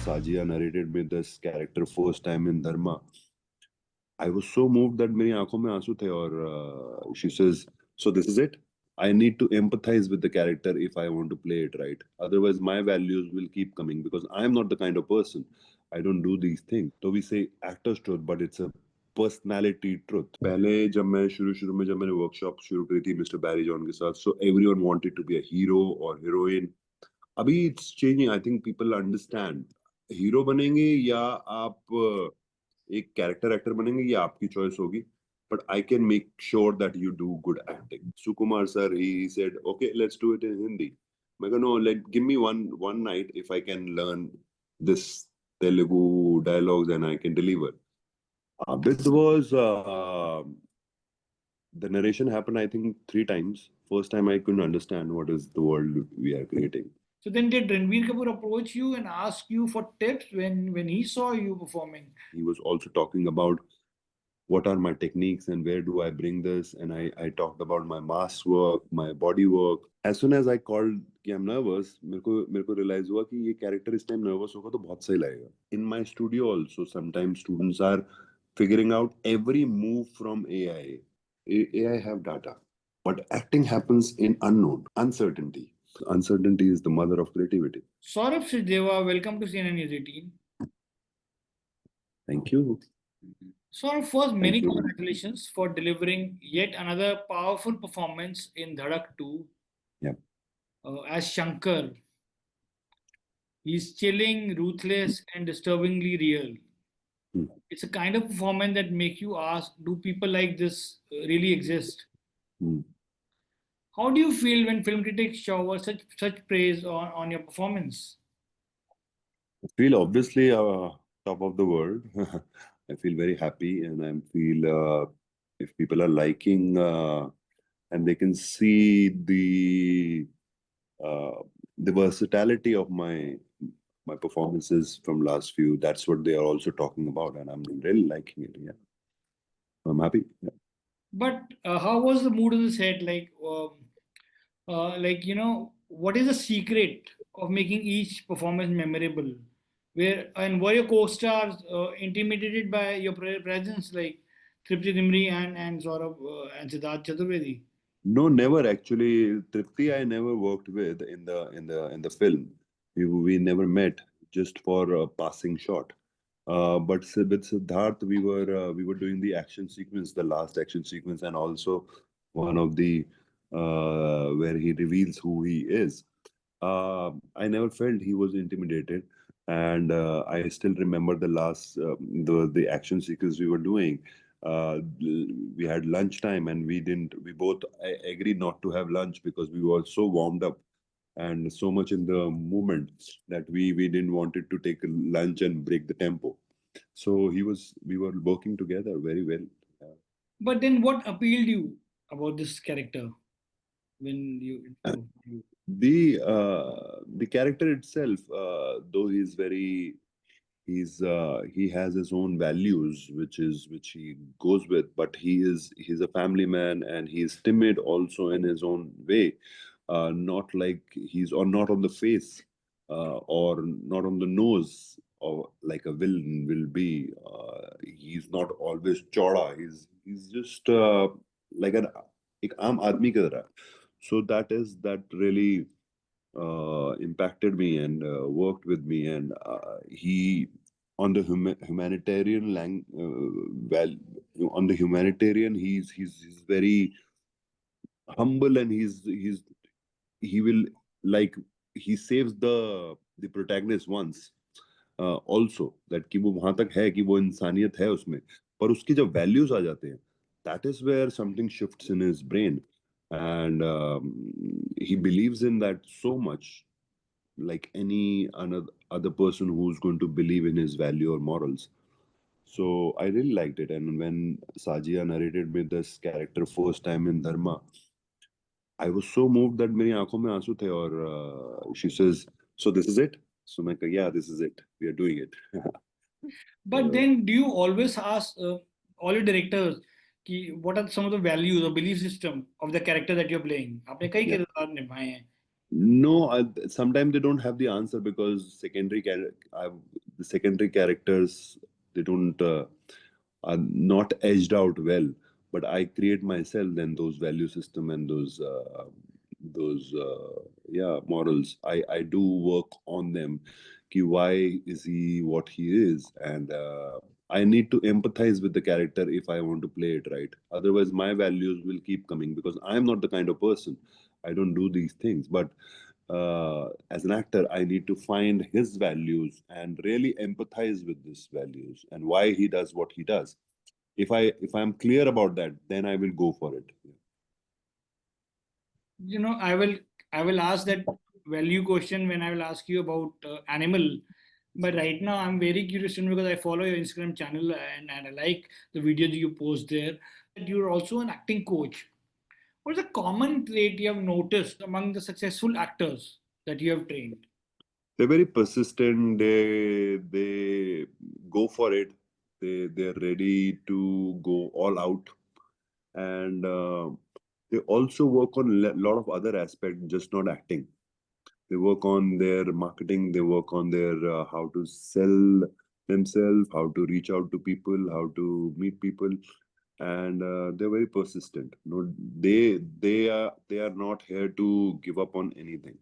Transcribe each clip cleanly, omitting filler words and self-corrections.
Sajia narrated me this character first time in Dharma, I was so moved that मेरी आंखों में आंसू थे और she says, so this is it. I need to empathize with the character if I want to play it right. Otherwise, my values will keep coming because I am not the kind of person. I don't do these things. So we say actor's truth, but it's a personality truth. पहले जब मैं शुरू में जब मैंने workshop शुरू करी थी मिस्टर बैरी जॉन के साथ, so everyone wanted to be a hero or heroine. अभी it's changing. I think people understand. Hero बनेंगे या आप एक कैरेक्टर एक्टर बनेंगे ये आपकी चॉइस होगी, but I can make sure that you do good acting. Sukumar sir, he said, okay, let's do it in Hindi. I go, no, give me one night if I can learn this Telugu dialogues and I can deliver. This was the narration happened, I think, 3 times. First time I couldn't understand what is the world we are creating. So then did Ranbir Kapoor approach you and ask you for tips when he saw you performing? He was also talking about what are my techniques and where do I bring this, and I talked about my mass work, my body work. As soon as I called कि I'm nervous, मेरे को realize हुआ कि ये character इस time nervous होगा तो बहुत सही लगेगा. In my studio also, sometimes students are figuring out every move from AI. AI have data, but acting happens in unknown, uncertainty. Uncertainty is the mother of creativity. Saurabh Sachdeva, welcome to CNN News 18. Thank you. Saurabh, first, many congratulations for delivering yet another powerful performance in Dhadak 2. Yeah. As Shankar. He's chilling, ruthless, and disturbingly real. It's a kind of performance that makes you ask, do people like this really exist? How do you feel when film critics shower such praise on your performance? I feel obviously top of the world. I feel very happy, and I feel if people are liking and they can see the versatility of my performances from last few. That's what they are also talking about, and I'm really liking it. Yeah, I'm happy. Yeah. But how was the mood of the set? What is the secret of making each performance memorable? Were your co-stars intimidated by your presence, like Tripti Dimri and Saurabh and Siddharth Chaturvedi? No, never actually. Tripti, I never worked with in the film. We never met, just for a passing shot. But with Siddharth, we were doing the action sequence, the last action sequence, and also one of the where he reveals who he is. I never felt he was intimidated, and I still remember the last the action sequence we were doing. We had lunchtime, and we both agreed not to have lunch because we were so warmed up and so much in the moment that we didn't wanted to take lunch and break the tempo. So we were working together very well. Yeah. But then what appealed you about this character when you the character itself, though he has his own values which he goes with, but he's a family man, and he's timid also in his own way, not like not on the face, or not on the nose, or like a villain will be. He's not always chauda. He's just like an ek aam aadmi ki tarah. So that really impacted me and worked with me, and he on the humanitarian on the humanitarian, he's very humble, and he will, like, he saves the protagonist once, also that कि वो वहां तक है कि वो इंसानियत है उसमें, पर उसकी जब values आ जाते हैं, that is where something shifts in his brain, and he believes in that so much, like any other person who's going to believe in his value or morals. So I really liked it, and when Sajia narrated me this character first time in Dharma, I was so moved that मेरी आंखों में आंसू थे, और she says, so this is it. So मैं कहा, yeah, this is it. We are doing it. But then, do you always ask all your directors what are some of the values or belief system of the character that you're playing? आपने कई किरदार निभाए हैं. No, sometimes they don't have the answer because the secondary characters, they don't are not edged out well. But I create myself then those value system and those morals. I do work on them. Ki why is he what he is, and I need to empathize with the character if I want to play it right. Otherwise, my values will keep coming because I am not the kind of person. I don't do these things, but as an actor, I need to find his values and really empathize with these values and why he does what he does. If I'm clear about that, then I will go for it. You know, I will ask that value question when I will ask you about animal. But right now, I'm very curious because I follow your Instagram channel and I like the videos you post there. That you're also an acting coach. What is a common trait you have noticed among the successful actors that you have trained? They're very persistent. They go for it. They're ready to go all out, and they also work on a lot of other aspects, just not acting. They work on their marketing. They work on their how to sell themselves, how to reach out to people, how to meet people, and they're very persistent. No, they are not here to give up on anything.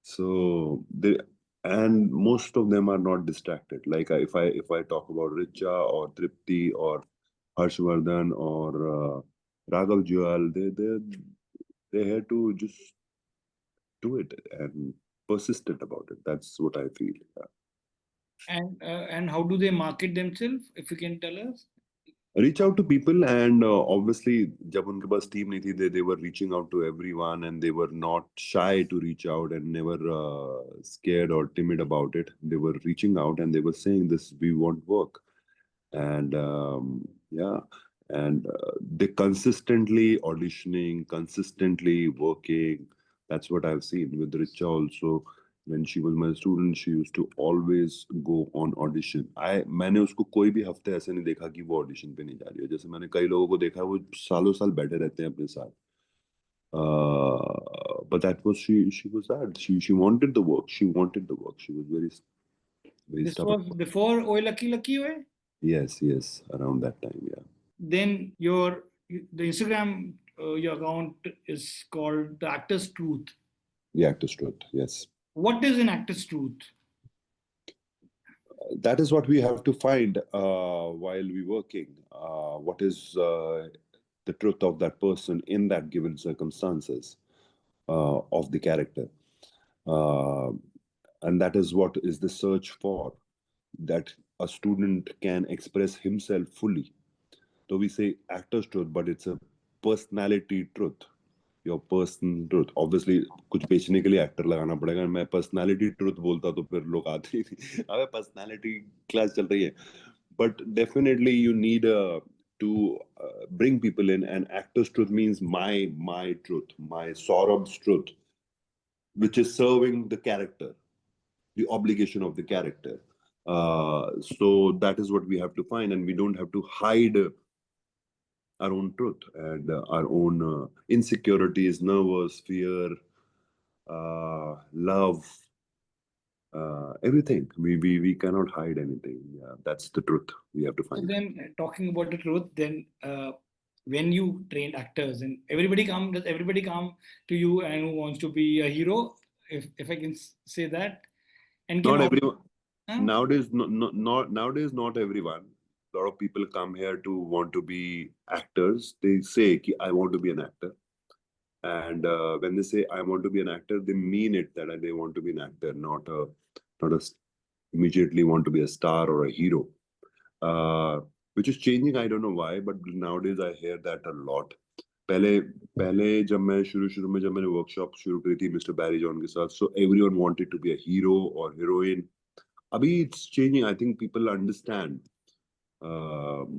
So they and most of them are not distracted. Like if I talk about Richa or Tripti or Harshvardhan or Raghav Jual, they're here to just do it and persistent about it. That's what I feel. Yeah. And how do they market themselves? If you can tell us. Reach out to people, and obviously जब उनके पास team नहीं थी, they were reaching out to everyone, and they were not shy to reach out and never scared or timid about it. They were reaching out and they were saying this, we want work. And yeah, and they consistently auditioning, consistently working. That's what I've seen with Richa also. When she was my student, she used to always go on audition. मैंने उसको कोई भी हफ्ते ऐसे नहीं देखा कि वो ऑडिशन पे नहीं जा रही है. जैसे मैंने कई लोगों को देखा, वो सालों साल बैठे रहते हैं अपने साथ. But that was she was that she wanted the work. She wanted the work. She was very This stubborn. was before Oi Lucky Lucky Oi. Yes, around that time, yeah. Then the Instagram your account is called the Actor's Truth. The Actor's Truth, yes. What is an Actor's Truth? That is what we have to find while we're working. What is the truth of that person in that given circumstances of the character? And that is what is the search for, that a student can express himself fully. So we say actor's truth, but it's a personality truth. Your person truth. Obviously, कुछ बेचने के लिए actor लगाना पड़ेगा. मैं personality truth बोलता तो फिर लोग आते ही नहीं. अबे पर्सनालिटी क्लास चल रही है. But definitely you need to bring people in, and actor's truth means my truth, my Saurabh's truth, which is serving the character, the obligation of the character. So that is what we have to find, and we don't have to hide our own truth and our own insecurities, nervous, fear, love, everything. We cannot hide anything. Yeah, that's the truth we have to So find. then, talking about the truth, then when you train actors and does everybody come to you and who wants to be a hero, if I can say that, and can Not also, everyone. Nowadays, nowadays, not everyone. A lot of people come here to want to be actors. They say, "Ki, I want to be an actor." And when they say, "I want to be an actor," they mean it that they want to be an actor, not immediately want to be a star or a hero. Which is changing. I don't know why, but nowadays I hear that a lot. पहले पहले जब मैं शुरू में जब मैंने workshop शुरू करी थी मिस्टर बैरी जॉन के साथ, so everyone wanted to be a hero or heroine. Abhi it's changing. I think people understand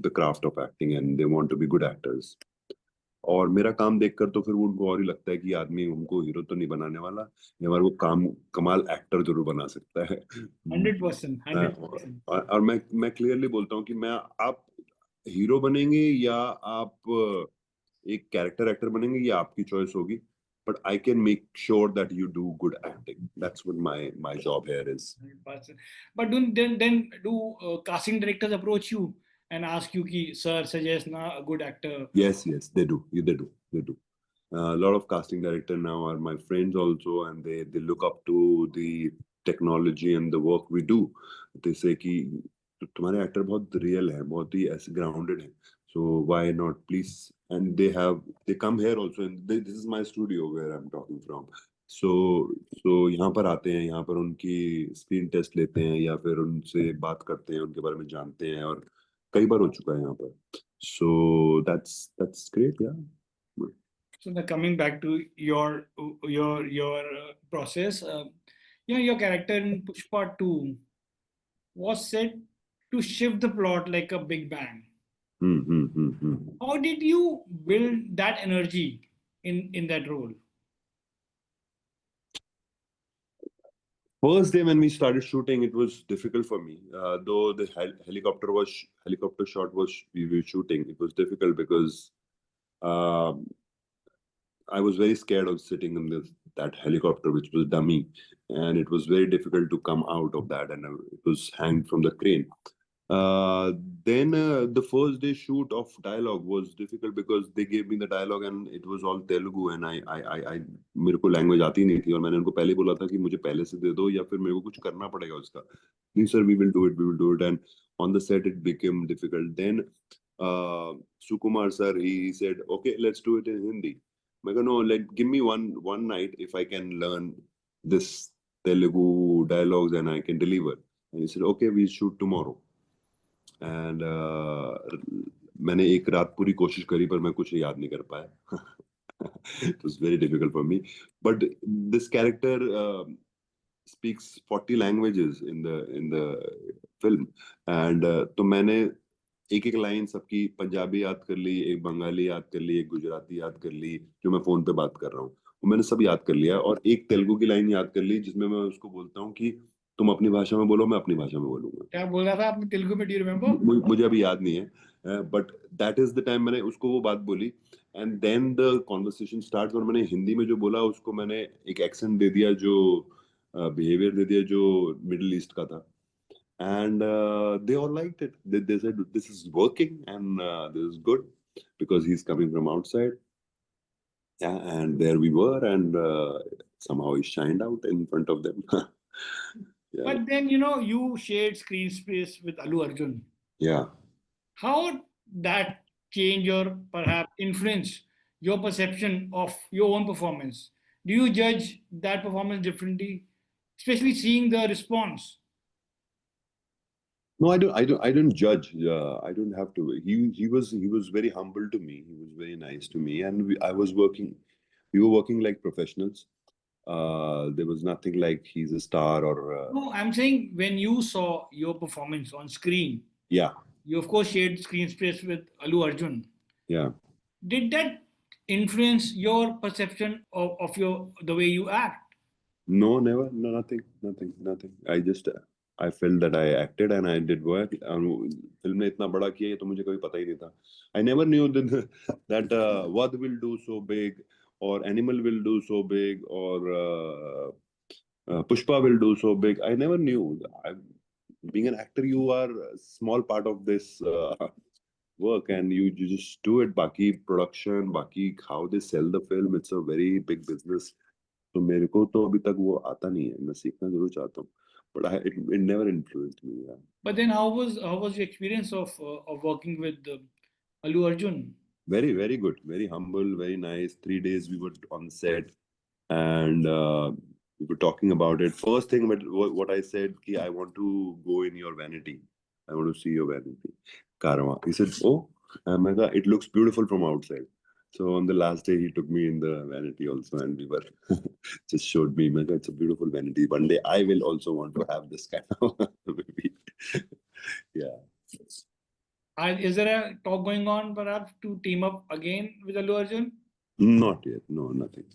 the craft of acting and they want to be good actors. और मेरा काम देखकर तो फिर वो उनको और ही लगता है कि आदमी उनको हीरो तो नहीं बनाने वाला, या वो कमाल एक्टर जरूर बना सकता है. 100%, 100%. और मैं क्लियरली बोलता हूँ कि आप हीरो बनेंगे या आप एक कैरेक्टर एक्टर बनेंगे, ये आपकी चॉइस होगी. but I can make sure that you do good acting. That's what my job here is. But then do casting directors approach you and ask you, ki, sir, suggest na a good actor? Yes, they do. They do. A lot of casting director now are my friends also, and they look up to the technology and the work we do. They say कि तुम्हारे actor बहुत real है, बहुत ही ऐसे grounded है. So why not, please? And they come here also, and this is my studio where I'm talking from. So यहाँ पर आते हैं, यहाँ पर उनकी स्क्रीन टेस्ट लेते हैं या फिर उनसे बात करते हैं, उनके बारे में जानते हैं, और कई बार हो चुका है यहाँ पर. So that's great, yeah. So now coming back to your process, your character in Pushpa 2 was said to shift the plot like a big bang. How did you build that energy in that role? First day when we started shooting, it was difficult for me. Though the helicopter shot was we were shooting, it was difficult because I was very scared of sitting in that helicopter, which was dummy, and it was very difficult to come out of that, and it was hanged from the crane. Then the first day shoot of dialogue was difficult because they gave me the dialogue and it was all Telugu, and I मेरे को language आती नहीं थी, और मैंने उनको पहले बोला था कि मुझे पहले से दे दो या फिर मेरे को कुछ करना पड़ेगा उसका. नहीं sir, we will do it, and on the set it became difficult. Then Sukumar sir, he said, okay, let's do it in Hindi. I go, no, give me one night if I can learn this Telugu dialogues and I can deliver. And he said, okay, we shoot tomorrow. And मैंने एक रात पूरी कोशिश करी पर मैं कुछ याद नहीं कर पाया. It was very difficult for me. But this character speaks 40 languages in the film. And तो मैंने एक लाइन सबकी पंजाबी याद कर ली, एक बंगाली याद कर ली, एक गुजराती याद कर ली, जो मैं फोन पे बात कर रहा हूँ वो मैंने सब याद कर लिया, और एक तेलुगु की लाइन याद कर ली जिसमें मैं उसको बोलता हूँ कि तुम अपनी भाषा में बोलो, मैं अपनी भाषा में बोलूंगा. क्या बोल रहा था आपने तेलुगु में? Do you remember? मुझे अभी याद नहीं है, but that is the time मैंने उसको वो बात बोली, and then the conversation start. और मैंने हिंदी में जो बोला उसको मैंने एक एक्सेंट दे दिया, जो बिहेवियर दे दिया जो मिडिल ईस्ट का था. And they all liked it. They said this is working and this is good because he's coming from outside. Yeah, and there we were, and somehow he shined out in front of them. Yeah. But then you shared screen space with Allu Arjun. Yeah. How that change or perhaps influence your perception of your own performance? Do you judge that performance differently, especially seeing the response? No, I don't judge. I don't have to. He was very humble to me. He was very nice to me, and we were working like professionals. There was nothing like he's a star or. No, I'm saying when you saw your performance on screen. Yeah. You of course shared screen space with Allu Arjun. Yeah. Did that influence your perception of the way you act? No, never. No, nothing. I felt that I acted and I did work. Film ने इतना बड़ा किया ये तो मुझे कभी पता ही नहीं था. I never knew that what will do so big, or Animal will do so big, or Pushpa will do so big. I never knew. Being an actor, you are a small part of this work, and you just do it. Baki production, baki how they sell the film, it's a very big business. तो मेरे को तो अभी तक वो आता नहीं है. मैं सीखना जरूर चाहता हूँ, but it never influenced me. Yeah. But then how was your experience of working with Allu Arjun? Very, very good. Very humble, very nice. 3 days we were on set, and we were talking about it. First thing, what I said, ki I want to go in your vanity. I want to see your vanity. Karma. He said, oh, it looks beautiful from outside. So on the last day, he took me in the vanity also, and we were just showed me, it's a beautiful vanity. One day I will also want to have this kind of maybe. Yeah. Is there a talk going on perhaps to team up again with Allu Arjun? Not yet. No, nothing.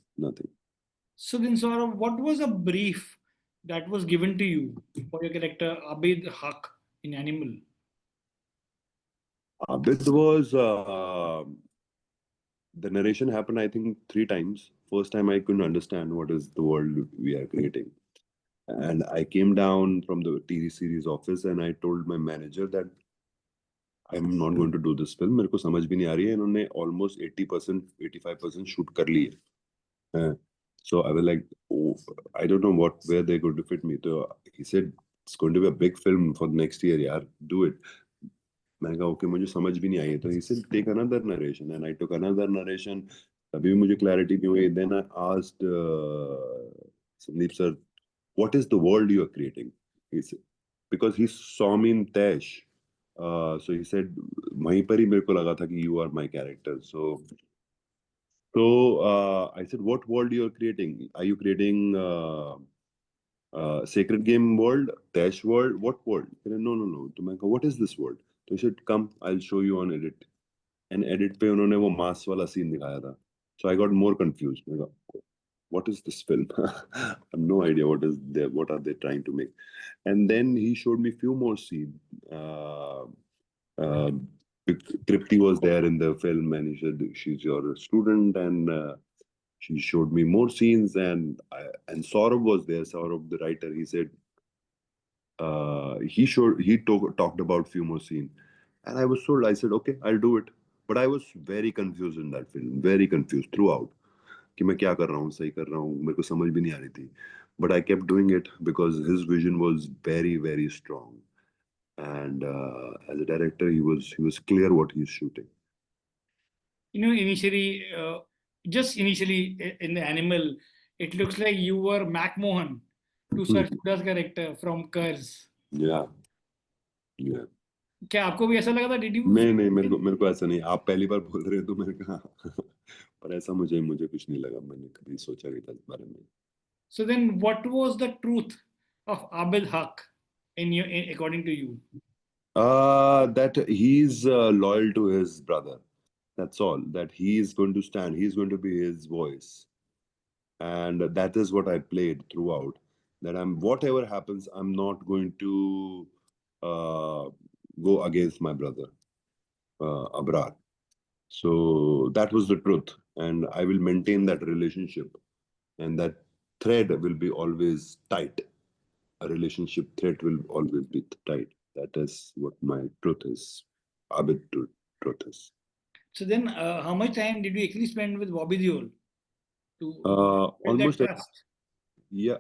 So then, Saurabh, what was a brief that was given to you for your character Abid Haq in Animal? Abid was the narration happened, I think, 3 times. First time I couldn't understand what is the world we are creating. And I came down from the TV series office and I told my manager that I'm not going to do this film. मेरे को समझ भी नहीं आ रही है. इन्होंने almost 80%, 85% shoot कर ली है. So I was like, oh, I don't know where they're going to fit me. So he said, it's going to be a big film for next year, yaar. Do it. मैंने कहा, okay, मुझे समझ भी नहीं आई है. तो he said, take another narration. And I took another narration. तभी मुझे clarity नहीं हुई. Then I asked Sandeep sir, what is the world you are creating? He said, because he saw me in Tesh. So he said, वहीं पर ही मेरे को लगा था कि you are my character. So I said, what world you are creating? Are you creating Sacred Game world, Tesh world? What world? He said, no. तो मैं कहा, what is this world? So he said, come, I'll show you on edit. And edit पे उन्होंने वो मास वाला scene दिखाया था. So I got more confused. मैं कहा, what is this film? I have no idea what are they trying to make. And then he showed me few more scenes. Tripti was there in the film and he said, she's your student, and she showed me more scenes, and Saurabh was there, Saurabh the writer. He said, he talked about few more scenes, and I was sold. I said, okay, I'll do it. But I was very confused in that film, very confused throughout. कि मैं क्या कर रहा हूँ, सही कर रहा हूँ, मेरे को समझ भी नहीं आ रही थी. But I kept doing it because his vision was very, very strong. And as a director, he was clear what he's shooting. Initially, just initially in the Animal, it looks like you were Mac Mohan to Sir Shuda's character from Curse. Yeah. क्या आपको भी ऐसा लगा था? Did you? नहीं, मेरे को ऐसा नहीं. आप पहली बार बोल रहे हो तो मैंने कहा पर ऐसा मुझे कुछ नहीं लगा. मैंने कभी सोचा नहीं था इस बारे में. So then, what was the truth of Abid Haq according to you? That he's loyal to his brother. That's all. That he is going to stand. He's going to be his voice, and that is what I played throughout. That whatever happens, I'm not going to go against my brother, Abrar. So that was the truth, and I will maintain that relationship, and that thread will be always tight. A relationship thread will always be tight. That is what my truth is. Abid truth is. So then, how much time did you actually spend with Bobby Deol to build Almost that trust?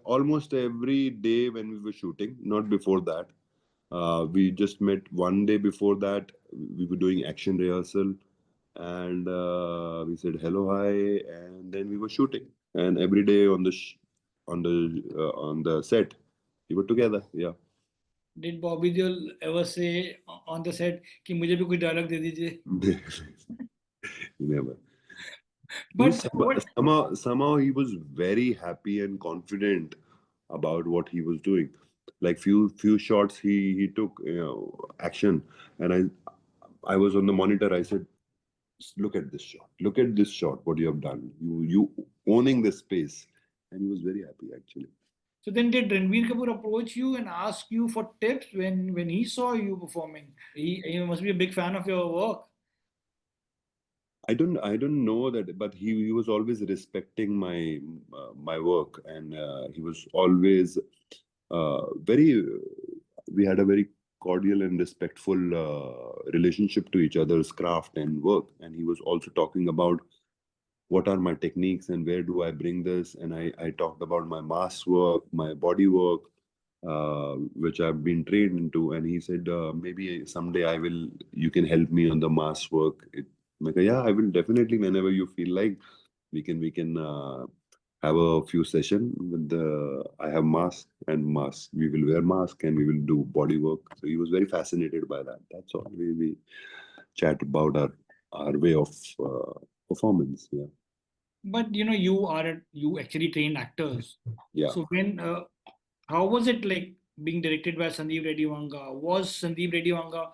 almost every day when we were shooting. Not before that. We just met one day before that. We were doing action rehearsal, and we said hello, hi, and then we were shooting. And every day on the set, we were together. Yeah. Did Bobby Deol ever say on the set कि मुझे भी कुछ dialogue दे दीजिए? Never. But Somehow he was very happy and confident about what he was doing. Like few shots he took, action, and I was on the monitor. I said, look at this shot. Look at this shot. What you have done. You owning this space, and he was very happy actually. So then, did Ranbir Kapoor approach you and ask you for tips when he saw you performing? He must be a big fan of your work. I don't know that, but he was always respecting my work, and he was always very. We had a very cordial and respectful relationship to each other's craft and work, and he was also talking about what are my techniques and where do I bring this, and I talked about my mass work, my body work, which I've been trained into, and he said maybe someday you can help me on the mass work. Yeah, I will definitely, whenever you feel like we can have a few sessions with I have mask. We will wear mask and we will do body work. So he was very fascinated by that. That's all. We chat about our way of performance. Yeah. But you actually trained actors. Yeah. So how was it like being directed by Sandeep Reddy Vanga? Was Sandeep Reddy Vanga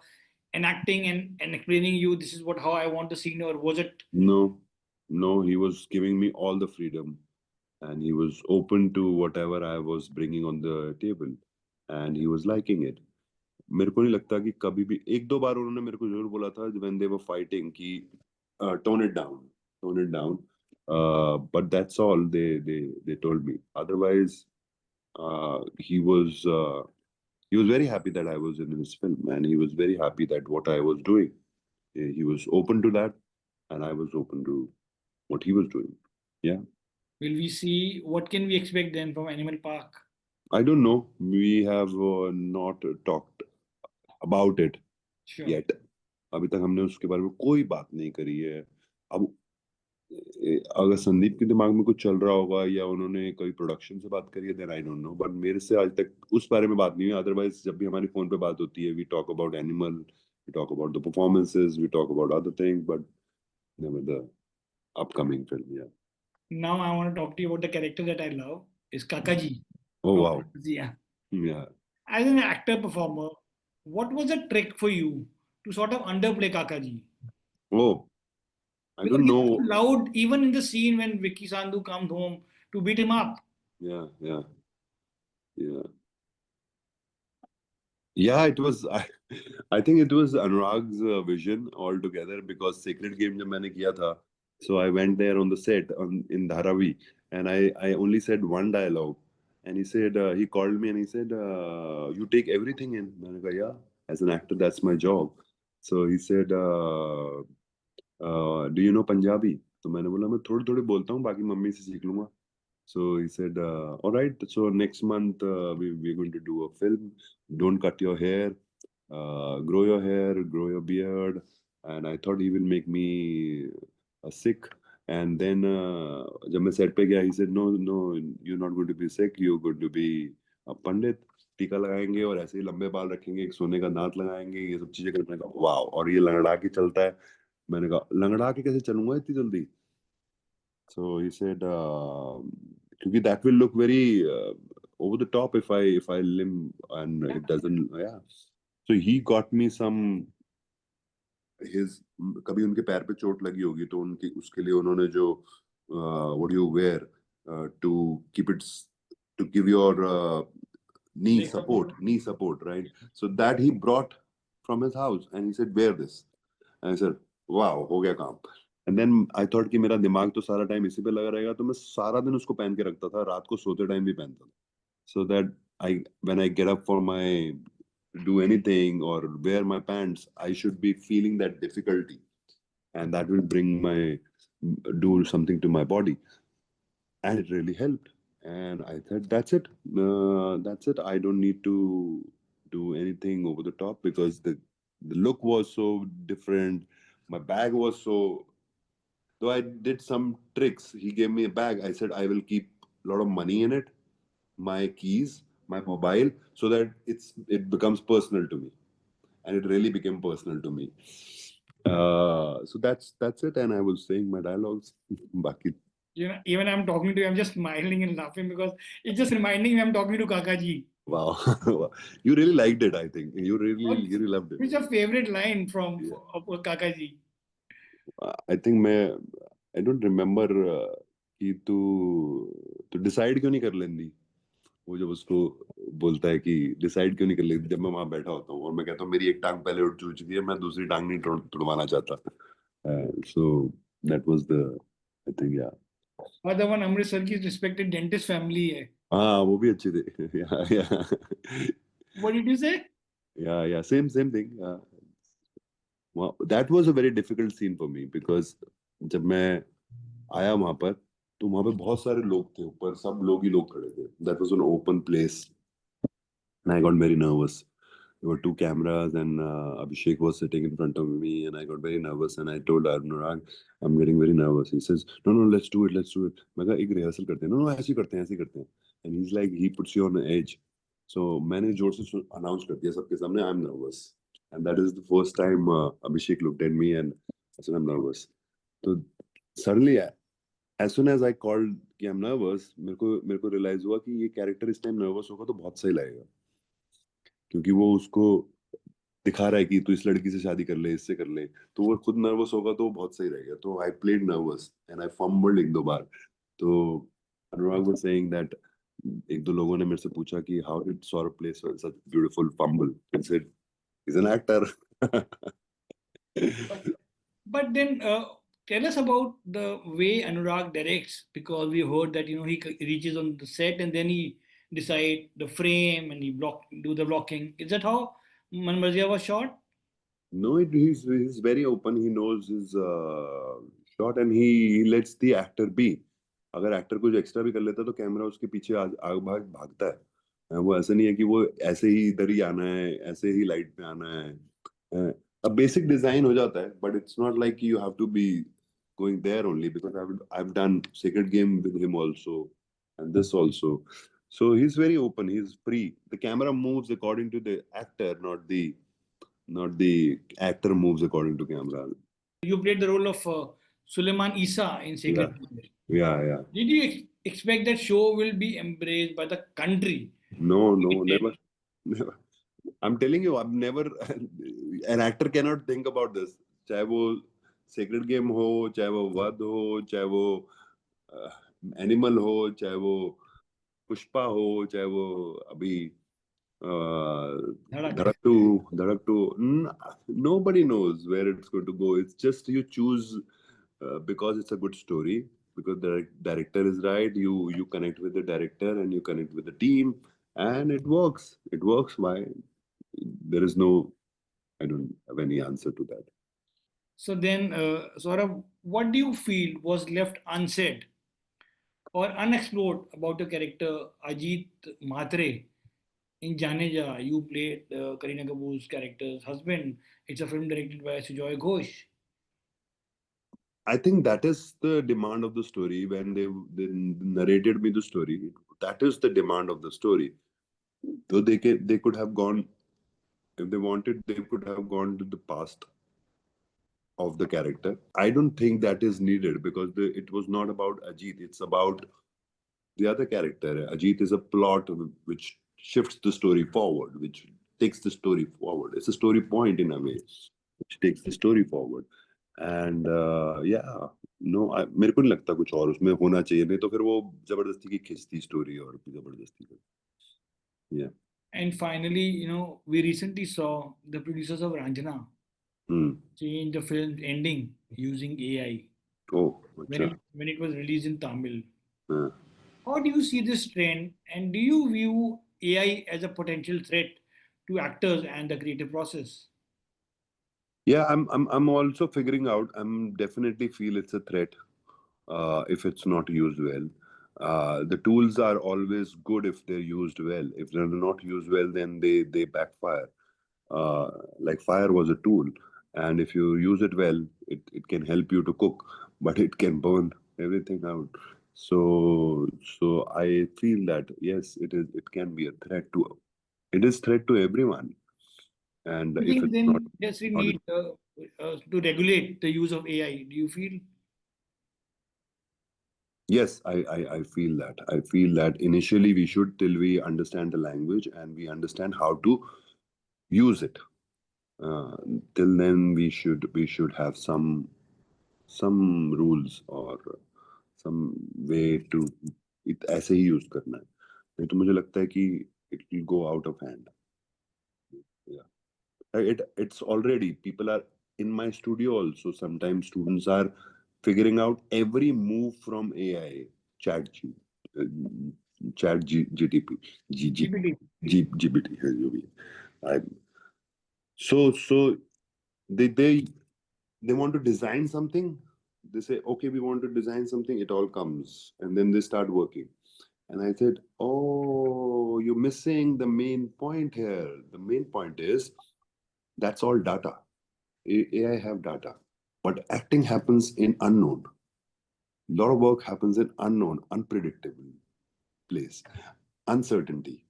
enacting and explaining you this is how I want the scene, or was it? No, he was giving me all the freedom, and he was open to whatever I was bringing on the table, and he was liking it. मेरे को नहीं लगता कि कभी भी, एक दो बार उन्होंने मेरे को जरूर बोला था when they were fighting कि tone it down, tone it down. But that's all they told me. Otherwise, he was very happy that I was in his film, and he was very happy that what I was doing. He was open to that, and I was open to what he was doing. Yeah. Will we see, what can we expect then from Animal Park? I don't know. We have not talked about it Sure. yet. अभी तक हमने उसके बारे में कोई बात नहीं करी है. अब अगर संदीप के दिमाग में कुछ चल रहा होगा या उन्होंने कोई प्रोडक्शन से बात करी है, then I don't know. But मेरे से आज तक उस बारे में बात नहीं हुई. अदरवाइज जब भी हमारी फोन पे बात होती है, we talk about animal, we talk about the performances, we talk about other things, but never the upcoming film. या Now I want to talk to you about the character that I love, is Kakaji. Oh wow. Yeah. Yeah. As an actor performer, what was the trick for you to sort of underplay Kakaji? Oh, I Because don't he's know. so loud, even in the scene when Vicky Sandhu comes home to beat him up. Yeah, yeah, yeah. Yeah, it was. I think it was Anurag's vision altogether, because Sacred Game जब मैंने किया था, so I went there on the set in Dharavi, and I only said one dialogue, and he said he called me and he said you take everything in. मैंने कहा yeah, as an actor that's my job. So he said do you know Punjabi? तो मैंने बोला मैं थोड़ी थोड़ी बोलता हूँ, बाकी मम्मी से सीख लूंगा. So he said, all right, so next month we're going to do a film. Don't cut your hair, grow your hair, grow your beard. And I thought he will make me sick. And then जब मैं set पे गया, he said, no, you're not going to be sick. You're going to be a पंडित. टीका लगाएंगे और ऐसे ही लंबे बाल रखेंगे, एक सोने का दांत लगाएंगे, ये सब चीजें करने का. वाह. और ये लंगड़ा के चलता है. मैंने कहा लंगड़ा के कैसे चलूंगा इतनी जल्दी. So he said, that will look very over the top if I limp and it doesn't. Yeah. So he got me some. कभी उनके पैर पे चोट लगी होगी तो उनकी उसके लिए उन्होंने जो what do you wear to keep it to give your knee support, right? So that he brought from his house and he said wear this, and I said wow, हो गया काम. And then I thought कि मेरा दिमाग तो सारा time इसी पे लगा रहेगा, तो मैं सारा दिन उसको पहन के रखता था, रात को सोते टाइम भी पहनता था. So that when I get up for my do anything or wear my pants, I should be feeling that difficulty, and that will do something to my body, and it really helped. And I thought that's it. I don't need to do anything over the top, because the look was so different. My bag was so. Though I did some tricks, he gave me a bag. I said I will keep a lot of money in it, my keys, my mobile, so that it becomes personal to me, and it really became personal to me. So that's it, and I was saying my dialogues. Baki. You know, even I'm talking to you, I'm just smiling and laughing because it's just reminding me I'm talking to Kakaji. Wow. You really liked it, I think. You really loved it. What's your favorite line from Kakaji? I think I don't remember कि तू decide क्यों नहीं कर लेंदी. वो जब उसको बोलता है कि डिसाइड क्यों नहीं कर लेती, जब मैं वहां बैठा होता हूँ और मैं कहता हूँ मेरी एक टांग पहले उठ चुकी है, मैं दूसरी टांग नहीं तुड़वाना चाहता. So that was the, I think, yeah. और the one अमृतसर की respected dentist family है. हाँ, वो भी अच्छी थी. Yeah. What did you say? Yeah, same thing. Well, that was a very difficult scene for me, because जब मैं आया वहां पर, तो वहां पे बहुत सारे लोग थे, ऊपर सब लोग ही लोग खड़े थे. That was an open place, and I got very nervous. There were two cameras, and Abhishek was sitting in front of me, and I got very nervous. And I told Anurag, I'm getting very nervous. He says, no, let's do it. मैं कहा एक rehearsal करते हैं. No, ऐसे ही करते हैं. And he's like, he puts you on the edge. So मैंने जोर से announce कर दिया सबके सामने, I'm nervous. And that is the first time Abhishek looked at me and I said, I'm nervous. So suddenly, as soon as I called कि I'm nervous, मेरे को realize हुआ कि ये character इस time nervous होगा तो बहुत सही लगेगा, क्योंकि वो उसको दिखा रहा है कि तू इस लड़की से शादी कर ले, इससे कर ले, तो वो खुद नर्वस होगा तो बहुत सही रहेगा. तो I played nervous and I fumbled एक दो बार. तो अनुराग वाज सेइंग दैट एक दो लोगों ने मेरे से पूछा कि how did Saurabh play such beautiful fumble. I said he is an actor. But then tell us about the way Anurag directs, because we heard that he reaches on the set and then he decide the frame and he do the blocking. Is that how Manmarzia was shot? No, he's very open. He knows his shot and he lets the actor be. अगर actor कुछ extra भी कर लेता है तो camera उसके पीछे आग भागता है. वो ऐसा नहीं है कि वो ऐसे ही इधर ही आना है, ऐसे ही लाइट पे आना है. अब बेसिक डिजाइन हो जाता है, but it's not like you have to be going there only, because I've done Sacred Game with him also and this also. So he's very open, he's free. The camera moves according to the actor, not the actor moves according to camera. You played the role of Suleiman Isa in Yeah, Sacred Game. yeah. Did you expect that show will be embraced by the country? No, never. I'm telling you, I've never. An actor cannot think about this. चाहे वो Sacred Game हो, चाहे वो वध हो, चाहे वो animal हो, चाहे वो पुष्पा हो, चाहे वो अभी Dhadak 2. Nobody knows where it's going to go. It's just you choose because it's a good story, because the director is right. You connect with the director and you connect with the team, and it works. It works. Why? There is no. I don't have any answer to that. So then, Saurabh, what do you feel was left unsaid or unexplored about the character Ajit Mhatre in Janeja? You played Kareena Kapoor's character's husband. It's a film directed by Sujoy Ghosh. I think that is the demand of the story. When they narrated me the story, that is the demand of the story. Though they could have gone, if they wanted, they could have gone to the past of the character. I don't think that is needed, because it was not about Ajit. It's about the other character. Ajit is a plot which shifts the story forward, which takes the story forward. It's a story point in a way, which takes the story forward. And yeah, no, मेरे को नहीं लगता कुछ और उसमें होना चाहिए, नहीं तो फिर वो जबरदस्ती की खिंचती स्टोरी और जबरदस्ती का. Yeah. And finally, we recently saw the producers of Ranjana change the film's ending using AI. Oh, when it was released in Tamil. Yeah. How do you see this trend, and do you view AI as a potential threat to actors and the creative process? Yeah, I'm also figuring out. I'm definitely feel it's a threat if it's not used well. The tools are always good if they're used well. If they're not used well, then they backfire. Like fire was a tool, and if you use it well, it can help you to cook, but it can burn everything out. So I feel that yes, it can be a threat to. It is threat to everyone, and Do you if think it's then does we not need to regulate the use of AI? Do you feel? yes, I feel that. I feel that initially we should, till we understand the language and we understand how to use it. Till then we should have some rules or some way to ऐसे ही use करना है. नहीं तो मुझे लगता है कि it will go out of hand. Yeah. It's already, people are in my studio also. Sometimes students are figuring out every move from AI, uh, GTP, GPT है जो भी है. So they want to design something. They say, okay, we want to design something. It all comes, and then they start working. And I said, oh, you're missing the main point here. The main point is that's all data. AI have data, but acting happens in unknown. A lot of work happens in unknown, unpredictable place, uncertainty.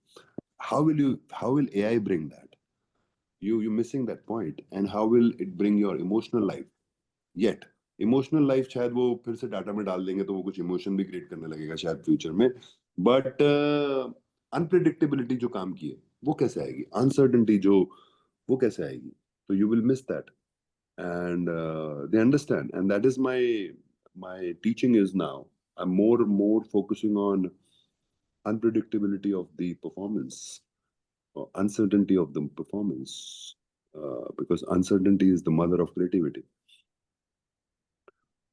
How will AI bring that? You're missing that point. And how will it bring your emotional life? Yet emotional life शायद वो फिर से data में डाल देंगे तो वो कुछ इमोशन भी क्रिएट करने लगेगा शायद फ्यूचर में. बट अनप्रिडिक्टेबिलिटी जो काम की है वो कैसे आएगी, अनसर्टेनिटी जो वो कैसे आएगी, तो you will miss that. And they understand, and that is my teaching is now. I'm more focusing on unpredictability of the performance, or uncertainty of the performance, because uncertainty is the mother of creativity.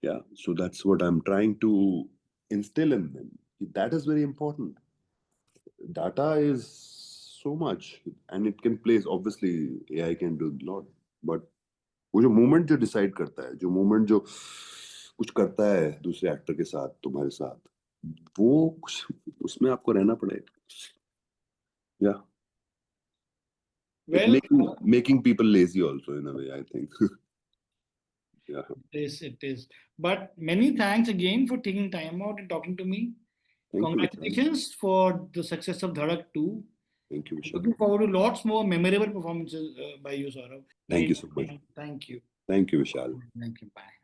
Yeah, so that's what I'm trying to instill in them. That is very important. Data is so much, and it can place. Obviously, AI can do a lot, but वो जो moment जो decide करता है, जो moment जो कुछ करता है दूसरे एक्टर के साथ, तुम्हारे साथ, वो कुछ उसमें आपको रहना पड़ेगा. Yeah. It's Well, making people lazy also in a way, I think. Yeah. it is. But many thanks again for taking time out and talking to me. Thank you, Vishal. Congratulations for the success of Dhadak 2. Thank you, Vishal. Looking forward to lots more memorable performances by you, Saurabh. Thank you so much. Thank you. Thank you, Vishal. Thank you. Bye.